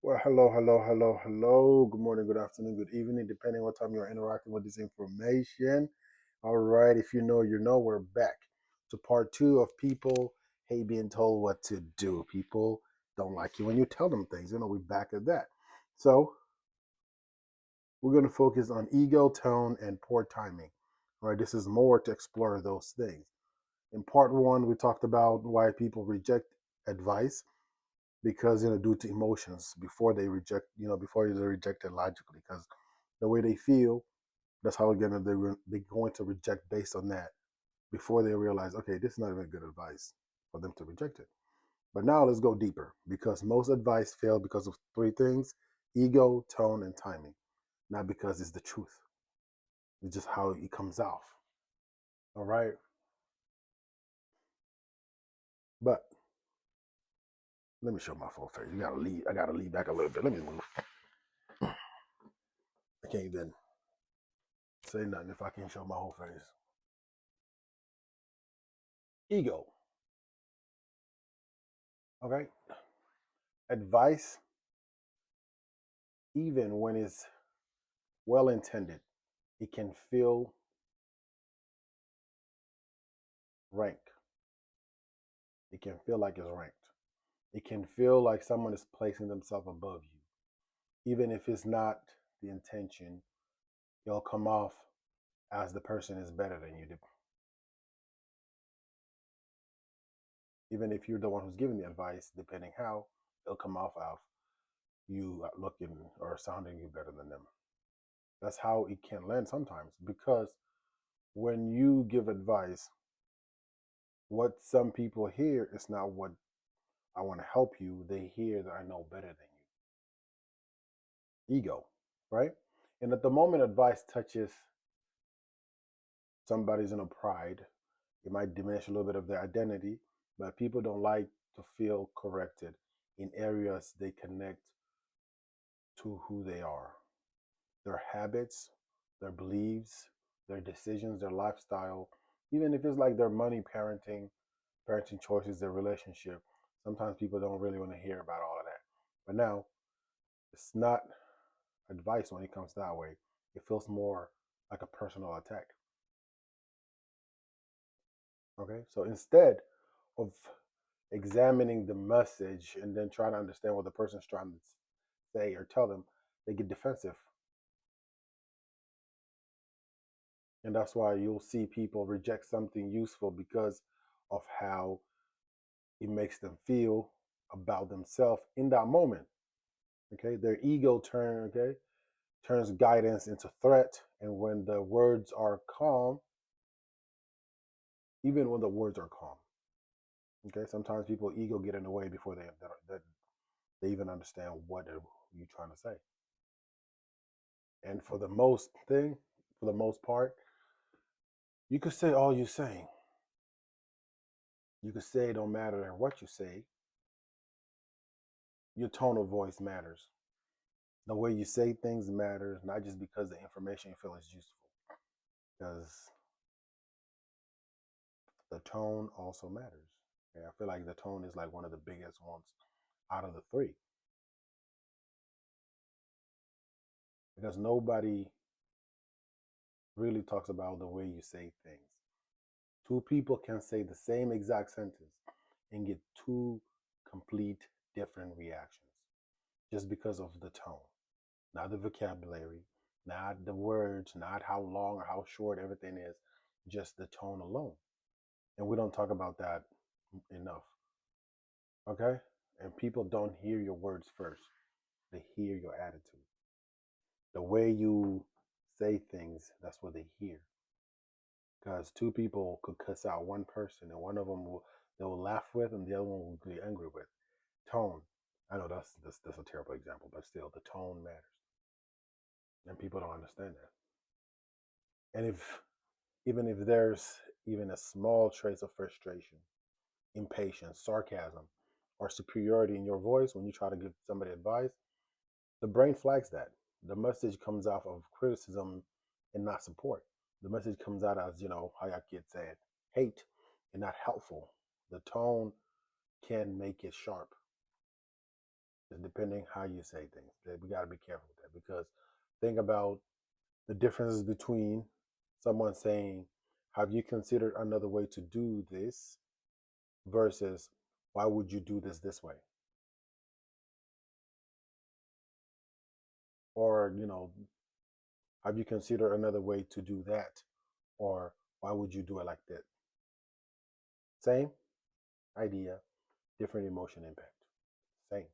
Well, hello, hello, hello, hello. Good morning, good afternoon, good evening, depending what time you're interacting with this information. All right, if you know, you know, we're back to part two of people hate being told what to do. People don't like you when you tell them things. We're back at that. So we're going to focus on ego, tone, and poor timing. All right, this is more to explore those things. In part one, we talked about why people reject advice because due to emotions before they reject before they reject it logically because the way they feel, that's how again they're going to reject based on that before they realize, okay, this is not even good advice for them to reject it. But now let's go deeper because most advice fail because of three things: ego, tone, and timing. Not because it's the truth, it's just how it comes off. All right, but let me show my full face. I gotta lean back a little bit. Let me move. I can't even say nothing if I can't show my whole face. Ego. Okay. Advice, even when it's well intended, it can feel ranked. It can feel like it's ranked. It can feel like someone is placing themselves above you. Even if it's not the intention, it'll come off as the person is better than you. Even if you're the one who's giving the advice, depending how, it'll come off of you looking or sounding you better than them. That's how it can land sometimes because when you give advice, what some people hear is not what I want to help you. They hear that I know better than you. Ego, right? And at the moment advice touches somebody's inner pride, it might diminish a little bit of their identity, but people don't like to feel corrected in areas they connect to who they are, their habits, their beliefs, their decisions, their lifestyle, even if it's like their money, parenting choices, their relationship. Sometimes people don't really want to hear about all of that. But now, it's not advice when it comes that way. It feels more like a personal attack. Okay, so instead of examining the message and then trying to understand what the person's trying to say or tell them, they get defensive. And that's why you'll see people reject something useful because of how it makes them feel about themselves in that moment. Okay, their ego turns guidance into threat, and when the words are calm, even when the words are calm, okay, sometimes people ego get in the way before they even understand what you're trying to say. And for the most part, you could say all you're saying. You could say it don't matter what you say. Your tone of voice matters. The way you say things matters, not just because the information you feel is useful. Because the tone also matters. Yeah, I feel like the tone is like one of the biggest ones out of the three. Because nobody really talks about the way you say things. Two people can say the same exact sentence and get two complete different reactions just because of the tone, not the vocabulary, not the words, not how long or how short everything is, just the tone alone. And we don't talk about that enough. Okay? And people don't hear your words first, they hear your attitude. The way you say things, that's what they hear. Because two people could cuss out one person, and one of them they will laugh with, and the other one will be angry with. Tone. I know that's a terrible example, but still, the tone matters, and people don't understand that. And if even if there's even a small trace of frustration, impatience, sarcasm, or superiority in your voice when you try to give somebody advice, the brain flags that. The message comes off of criticism and not support. The message comes out as, how y'all kids said, hate and not helpful. The tone can make it sharp. It's depending how you say things. We got to be careful with that because think about the differences between someone saying, "Have you considered another way to do this?" versus, "Why would you do this way?" Or, have you considered another way to do that? Or why would you do it like that? Same idea, different emotion impact. Same,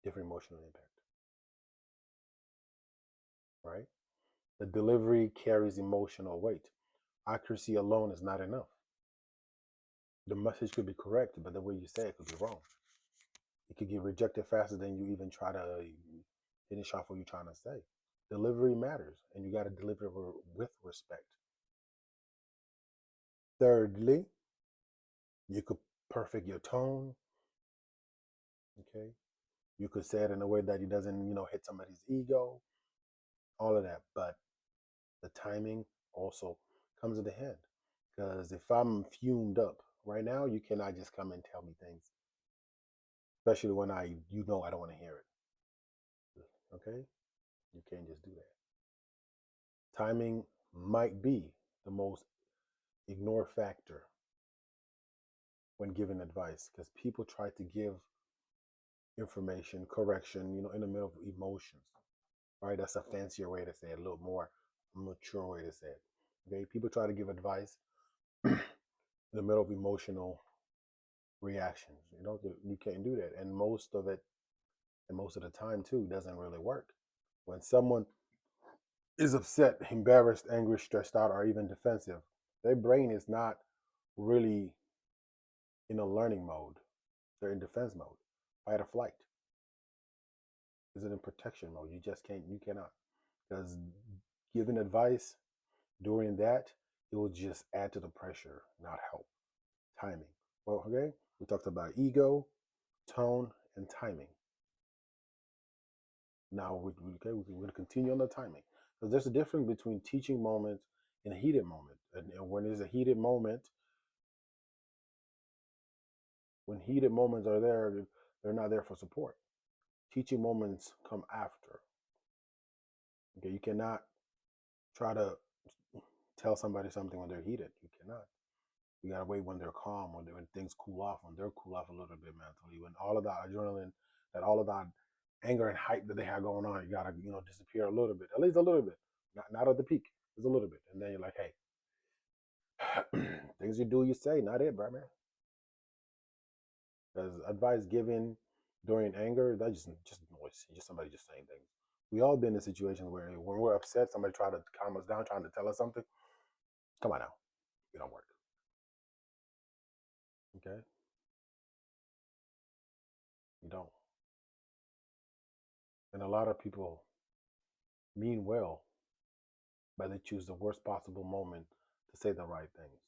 different emotional impact, right? The delivery carries emotional weight. Accuracy alone is not enough. The message could be correct, but the way you say it could be wrong. It could get rejected faster than you even try to finish off what you're trying to say. Delivery matters, and you got to deliver with respect. Thirdly, you could perfect your tone. Okay, you could say it in a way that it doesn't, hit somebody's ego. All of that, but the timing also comes into hand. Because if I'm fumed up right now, you cannot just come and tell me things, especially when I don't want to hear it. Okay, you can't just do that. Timing might be the most ignored factor when giving advice because people try to give information, correction, in the middle of emotions, right? That's a fancier way to say it, a little more mature way to say it. Okay, people try to give advice in the middle of emotional reactions. You can't do that, and most of the time too, doesn't really work. When someone is upset, embarrassed, angry, stressed out, or even defensive, their brain is not really in a learning mode. They're in defense mode, fight or flight. Is it in protection mode? You cannot. Because giving advice during that, it will just add to the pressure, not help. Timing. Well, okay, we talked about ego, tone, and timing. Now, we're going to continue on the timing. Because there's a difference between teaching moments and a heated moment. And when there's a heated moment, when heated moments are there, they're not there for support. Teaching moments come after. Okay, you cannot try to tell somebody something when they're heated. You cannot. You gotta wait when they're calm, when things cool off, when they're cool off a little bit mentally, when all of that adrenaline, that all of that anger and hype that they have going on, you gotta disappear a little bit, at least a little bit, not at the peak, just a little bit, and then you're like, hey, things you do, you say, not it, bro, man. Because advice given during anger, that's just noise, just somebody just saying things. We all been in situations where when we're upset, somebody try to calm us down, trying to tell us something. Come on now, it don't work. Okay, you don't. And a lot of people mean well, but they choose the worst possible moment to say the right things.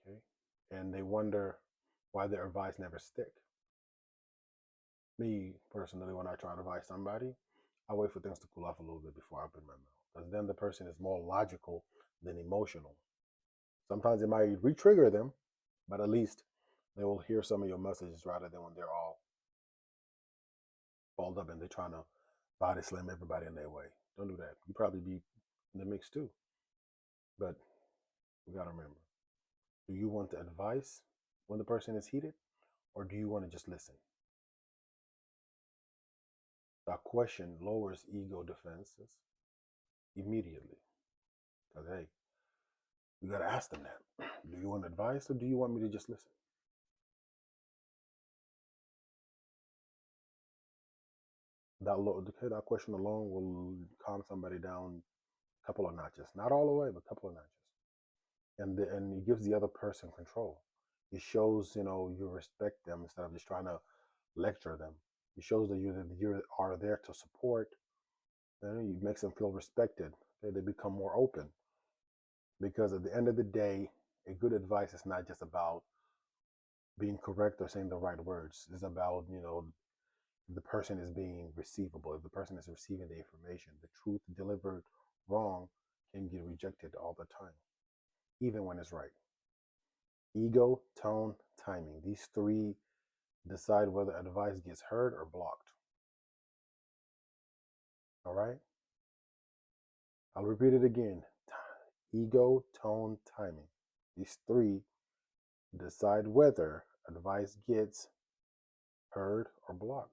Okay, and they wonder why their advice never stick. Me personally, when I try to advise somebody, I wait for things to cool off a little bit before I open my mouth, because then the person is more logical than emotional. Sometimes it might re-trigger them, but at least they will hear some of your messages rather than when they're all balled up and they're trying to body slam everybody in their way. Don't do that. You probably be in the mix too. But we gotta remember: do you want the advice when the person is heated, or do you want to just listen? That question lowers ego defenses immediately. Because, hey, you got to ask them that. Do you want advice or do you want me to just listen? That question alone will calm somebody down a couple of notches. Not all the way, but a couple of notches. And it gives the other person control. It shows, you respect them instead of just trying to lecture them. It shows that you are there to support. And it makes them feel respected. They become more open. Because at the end of the day, a good advice is not just about being correct or saying the right words. It's about, if the person is being receivable, if the person is receiving the information. The truth delivered wrong can get rejected all the time, even when it's right. Ego, tone, timing. These three decide whether advice gets heard or blocked. All right? I'll repeat it again. Ego, tone, timing. These three decide whether advice gets heard or blocked.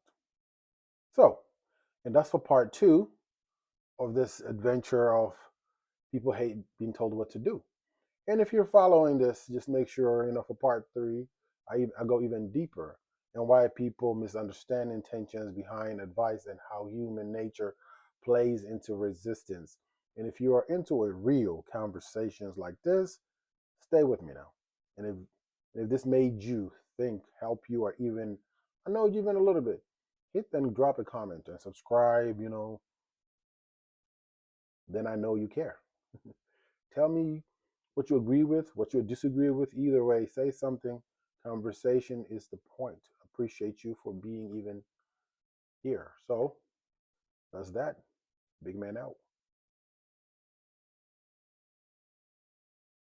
So, and that's for part two of this adventure of people hate being told what to do. And if you're following this, just make sure, for part three, I go even deeper and why people misunderstand intentions behind advice and how human nature plays into resistance. And if you are into a real conversations like this, stay with me now. And if this made you think, help you, or even annoy you even a little bit, hit and drop a comment and subscribe, then I know you care. Tell me what you agree with, what you disagree with. Either way, say something. Conversation is the point. Appreciate you for being even here. So that's that. Big man out.